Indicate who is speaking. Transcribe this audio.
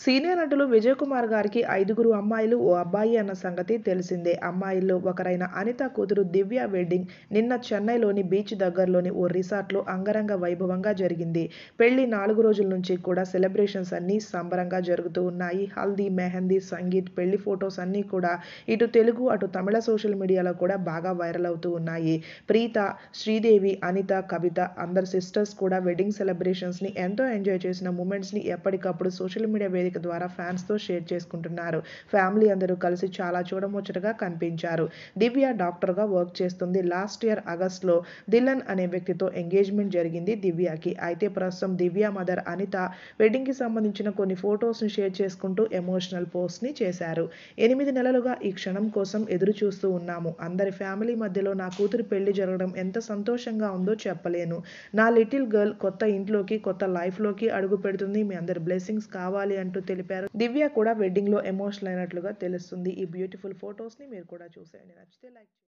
Speaker 1: Senior నటులు విజయ్ కుమార్ గారికి 5గురు అమ్మాయిలు, ఓ అబ్బాయి అన్న సంగతి తెలిసిందే. అమ్మాయిల్లో ఒకరైన అనిత కూతురు దివ్య వెడ్డింగ్ నిన్న చెన్నైలోని బీచ్ దగ్గరలోని ఓ రిసార్ట్లో అంగరంగ వైభవంగా జరిగింది. పెళ్లి 4 రోజుల నుంచి కూడా సెలబ్రేషన్స్ అన్నీ సంబరంగా జరుగుతూ ఉన్నాయి. హల్దీ, మెహందీ, సంగీత్, పెళ్లి ఫొటోస్ అన్నీ కూడా ఇటు తెలుగు, అటు తమిళ సోషల్ మీడియాలో కూడా బాగా వైరల్ అవుతూ ఉన్నాయి. ప్రీత, శ్రీదేవి, అనిత, కవిత అందరు సిస్టర్స్ కూడా వెడ్డింగ్ సెలబ్రేషన్స్ని ఎంతో ఎంజాయ్ చేసిన మూమెంట్స్ని ఎప్పటికప్పుడు సోషల్ మీడియా వేదిక ద్వారా ఫ్యాన్స్తో షేర్ చేసుకుంటున్నారు. ఫ్యామిలీ అందరూ కలిసి చాలా చూడముచ్చటగా కనిపించారు. దివ్య డాక్టర్గా వర్క్ చేస్తుంది. లాస్ట్ ఇయర్ ఆగస్టులో దిలన్ అనే వ్యక్తితో ఎంగేజ్మెంట్ జరిగింది దివ్యకి. అయితే ప్రస్తుతం దివ్య మదర్ అనిత వెడ్డింగ్కి సంబంధించిన కొన్ని ఫొటోస్ని షేర్ చేసుకుంటూ ఎమోషనల్ పోస్ట్ని చేశారు. 8 నెలలుగా ఈ క్షణం కోసం ఎదురు చూస్తూ ఉన్నాము. అందరి ఫ్యామిలీ మధ్యలో నా కూతురి పెళ్లి జరగడం ఎంత సంతోషంగా ఉందో చెప్పలేను. నా లిటిల్ గర్ల్ కొత్త ఇంట్లోకి, కొత్త లైఫ్లోకి అడుగు పెడుతుంది. మీ అందరి బ్లెస్సింగ్స్ కావాలి అంటూ తెలిపారు. దివ్య కూడా వెడ్డింగ్లో ఎమోషనల్ అయినట్లుగా తెలుస్తుంది. ఈ బ్యూటిఫుల్ ఫొటోస్ని మీరు కూడా చూసేయండి. నచ్చితే లైక్